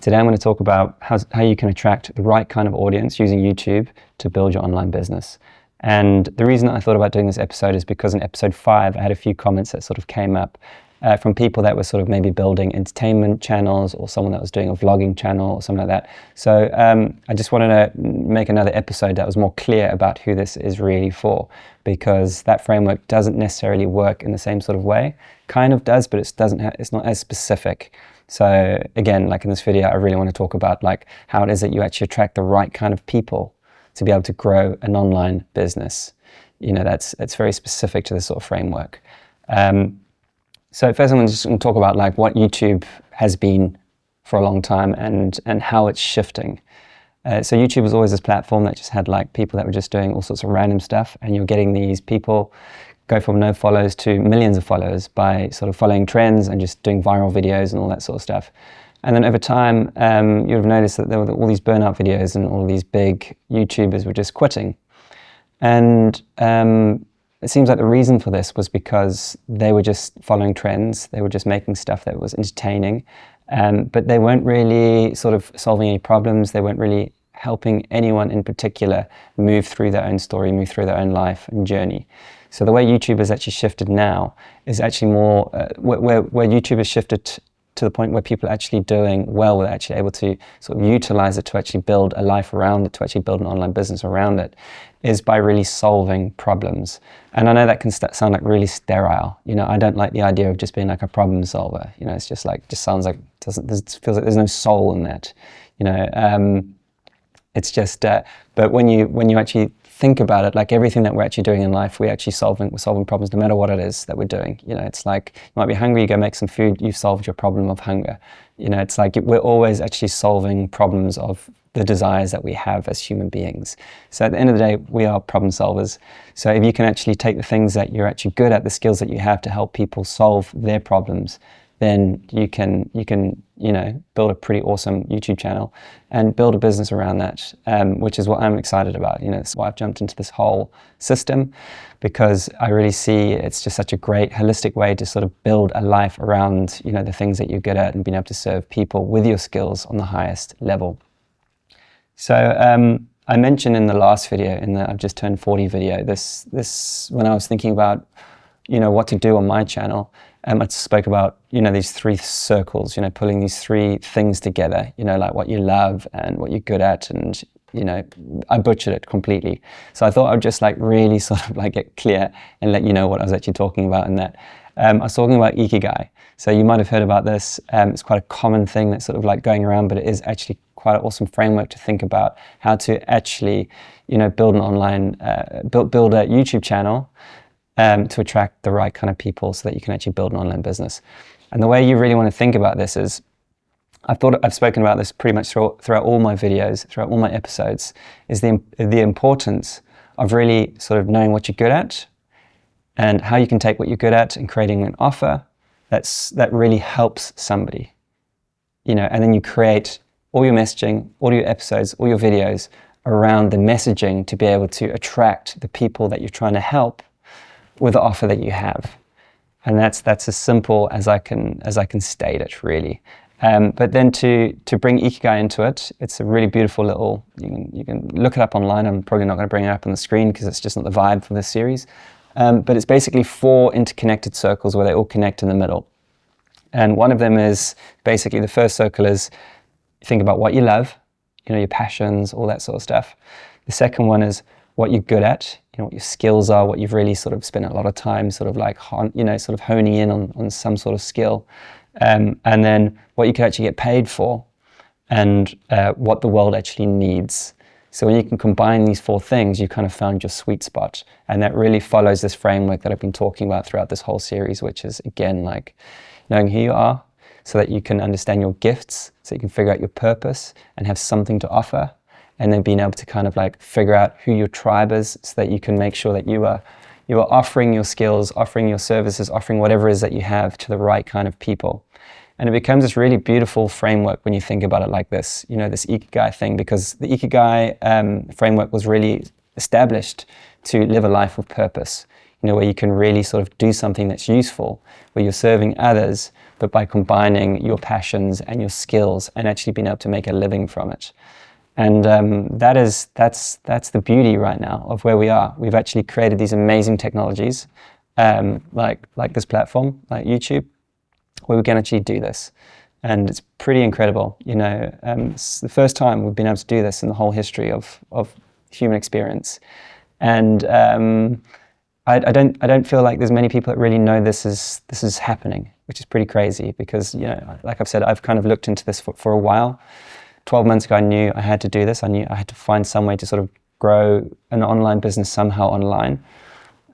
Today I'm going to talk about how you can attract the right kind of audience using YouTube to build your online business. And the reason I thought about doing this episode is because in episode 5 I had a few comments that sort of came up from people that were sort of maybe building entertainment channels, or someone that was doing a vlogging channel or something like that. So I just wanted to make another episode that was more clear about who this is really for, because that framework doesn't necessarily work in the same sort of way. Kind of does, but it's not as specific. So again, like in this video, I really want to talk about like how it is that you actually attract the right kind of people to be able to grow an online business. You know, that's very specific to this sort of framework. So first I'm just going to talk about like what YouTube has been for a long time and how it's shifting. So YouTube was always this platform that just had like people that were just doing all sorts of random stuff, and you're getting these people go from no followers to millions of followers by sort of following trends and just doing viral videos and all that sort of stuff. And then over time, you would have noticed that there were all these burnout videos and all these big YouTubers were just quitting. And it seems like the reason for this was because they were just following trends. They were just making stuff that was entertaining, but they weren't really sort of solving any problems. They weren't really helping anyone in particular move through their own story, move through their own life and journey. So the way YouTube has actually shifted now is actually more, where YouTube has shifted to the point where people are actually doing well, we're actually able to sort of utilize it to actually build a life around it, to actually build an online business around it, is by really solving problems. And I know that can sound like really sterile. You know, I don't like the idea of just being like a problem solver. You know, it's just like, just sounds like, it feels like there's no soul in that. You know, it's just, but when you actually think about it, like everything that we're actually doing in life, we're solving problems no matter what it is that we're doing. You know, it's like you might be hungry, you go make some food, you've solved your problem of hunger. You know, it's like we're always actually solving problems of the desires that we have as human beings. So at the end of the day, we are problem solvers. So if you can actually take the things that you're actually good at, the skills that you have to help people solve their problems, then you can you know, build a pretty awesome YouTube channel and build a business around that, which is what I'm excited about. You know, that's why I've jumped into this whole system, because I really see it's just such a great holistic way to sort of build a life around, you know, the things that you're good at and being able to serve people with your skills on the highest level. So I mentioned in the last video, in the I've just turned 40 video, this when I was thinking about, you know, what to do on my channel, I spoke about, you know, these 3 circles, you know, pulling these 3 things together, you know, like what you love and what you're good at, and, you know, I butchered it completely. So I thought I would just like really sort of like get clear and let you know what I was actually talking about in that. I was talking about Ikigai. So you might have heard about this. It's quite a common thing that's sort of like going around, but it is actually quite an awesome framework to think about how to actually, you know, build an online, build a YouTube channel to attract the right kind of people so that you can actually build an online business. And the way you really want to think about this is, I've spoken about this pretty much throughout all my videos, throughout all my episodes, is the importance of really sort of knowing what you're good at and how you can take what you're good at and creating an offer that really helps somebody. You know, and then you create all your messaging, all your episodes, all your videos around the messaging to be able to attract the people that you're trying to help with the offer that you have. And that's as simple as I can state it, really. But then to bring Ikigai into it, it's a really beautiful little, you can look it up online. I'm probably not going to bring it up on the screen because it's just not the vibe for this series. But it's basically 4 interconnected circles where they all connect in the middle. And one of them is basically, the first circle is, think about what you love, you know, your passions, all that sort of stuff. The second one is what you're good at, you know, what your skills are, what you've really sort of spent a lot of time sort of like, you know, sort of honing in on some sort of skill. And then what you can actually get paid for, and what the world actually needs. So when you can combine these 4 things, you kind of found your sweet spot. And that really follows this framework that I've been talking about throughout this whole series, which is, again, like knowing who you are so that you can understand your gifts, so you can figure out your purpose and have something to offer. And then being able to kind of like figure out who your tribe is so that you can make sure that you are offering your skills, offering your services, offering whatever it is that you have to the right kind of people. And it becomes this really beautiful framework when you think about it like this, you know, this Ikigai thing, because the Ikigai framework was really established to live a life with purpose. where you can really sort of do something that's useful, where you're serving others, but by combining your passions and your skills and actually being able to make a living from it. And that's the beauty right now of where we are. We've actually created these amazing technologies, like this platform, like YouTube, where we can actually do this. And it's pretty incredible. It's the first time we've been able to do this in the whole history of human experience. And I don't feel like there's many people that really know this is happening, which is pretty crazy because, like I've said, I've kind of looked into this for a while. 12 months ago, I knew I had to do this. I knew I had to find some way to sort of grow an online business somehow online.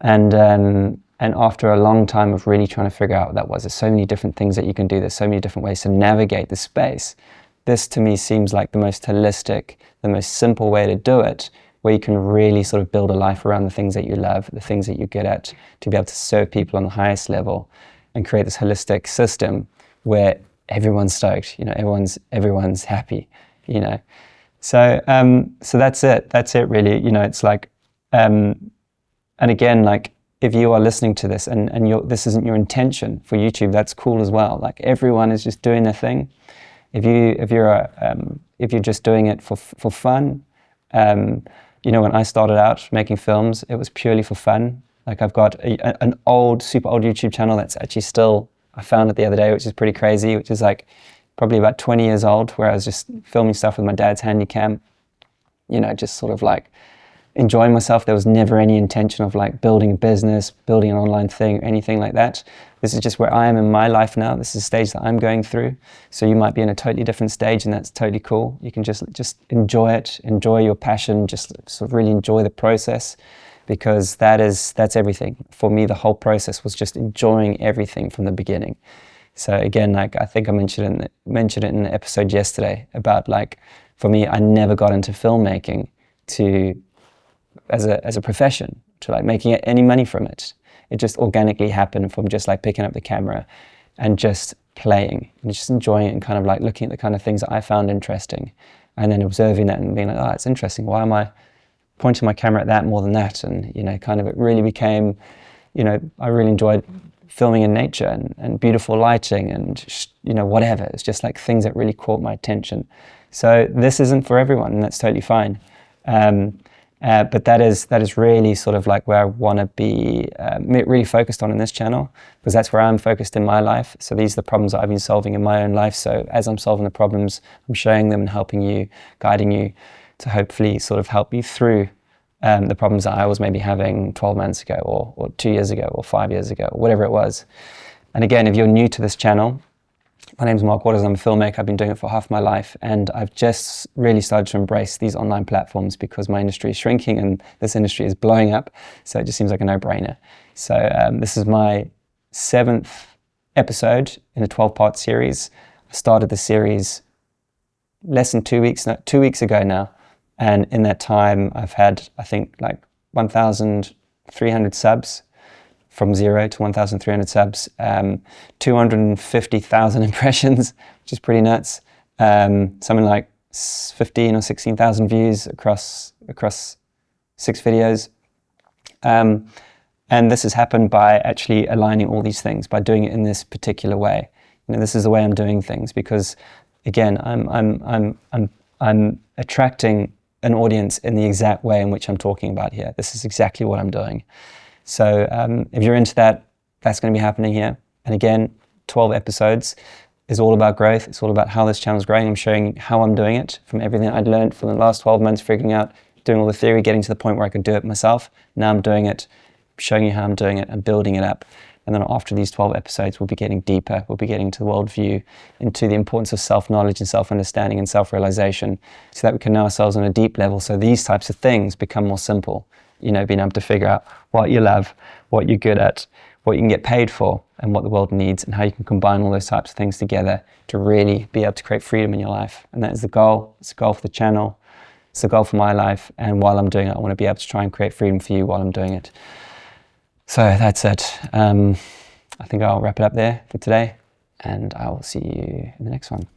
And after a long time of really trying to figure out what that was, there's so many different things that you can do. There's so many different ways to navigate the space. This to me seems like the most holistic, the most simple way to do it, where you can really sort of build a life around the things that you love, the things that you're good at, to be able to serve people on the highest level and create this holistic system where everyone's stoked, everyone's happy, So that's it really, it's like, and again, like if you are listening to this and this isn't your intention for YouTube, that's cool as well. Like everyone is just doing their thing. If you're just doing it for fun, when I started out making films, it was purely for fun. Like I've got an super old YouTube channel that's actually still, I found it the other day, which is pretty crazy, which is like probably about 20 years old, where I was just filming stuff with my dad's handycam, just sort of like enjoying myself. There was never any intention of like building a business, building an online thing, anything like that. This is just where I am in my life now. This is a stage that I'm going through. So you might be in a totally different stage, and that's totally cool. You can just enjoy it, enjoy your passion, just sort of really enjoy the process, because that's everything. For me, the whole process was just enjoying everything from the beginning. So again, like I think I mentioned it in the episode yesterday about like, for me, I never got into filmmaking as a profession, to like making any money from it. It just organically happened from just like picking up the camera and just playing and just enjoying it and kind of like looking at the kind of things that I found interesting, and then observing that and being like, oh, it's interesting. Why am I pointing my camera at that more than that? And, kind of it really became, I really enjoyed filming in nature and beautiful lighting and, whatever. It's just like things that really caught my attention. So this isn't for everyone, and that's totally fine. But that is really sort of like where I want to be really focused on in this channel, because that's where I'm focused in my life. So these are the problems that I've been solving in my own life. So as I'm solving the problems, I'm showing them and helping you, guiding you to hopefully sort of help you through the problems that I was maybe having 12 months ago or 2 years ago or 5 years ago, or whatever it was. And again, if you're new to this channel, my name's Mark Waters. I'm a filmmaker. I've been doing it for half my life, and I've just really started to embrace these online platforms because my industry is shrinking and this industry is blowing up. So it just seems like a no-brainer. So this is my 7th episode in a 12-part series. I started the series less than 2 weeks ago now. And in that time, I've had, I think, like 1,300 subs. From 0 to 1,300 subs, 250,000 impressions, which is pretty nuts. Something like 15 or 16,000 views across 6 videos. And this has happened by actually aligning all these things, by doing it in this particular way. This is the way I'm doing things, because again, I'm attracting an audience in the exact way in which I'm talking about here. This is exactly what I'm doing. So if you're into that, that's going to be happening here. And again, 12 episodes is all about growth. It's all about how this channel is growing. I'm showing how I'm doing it from everything I'd learned from the last 12 months, figuring out, doing all the theory, getting to the point where I could do it myself. Now I'm doing it, showing you how I'm doing it and building it up. And then after these 12 episodes, we'll be getting deeper. We'll be getting to the worldview, into the importance of self-knowledge and self-understanding and self-realization, so that we can know ourselves on a deep level. So these types of things become more simple. Being able to figure out what you love, what you're good at, what you can get paid for, and what the world needs, and how you can combine all those types of things together to really be able to create freedom in your life. And that is the goal. It's the goal for the channel. It's the goal for my life. And while I'm doing it, I want to be able to try and create freedom for you while I'm doing it. So that's it. I think I'll wrap it up there for today, and I will see you in the next one.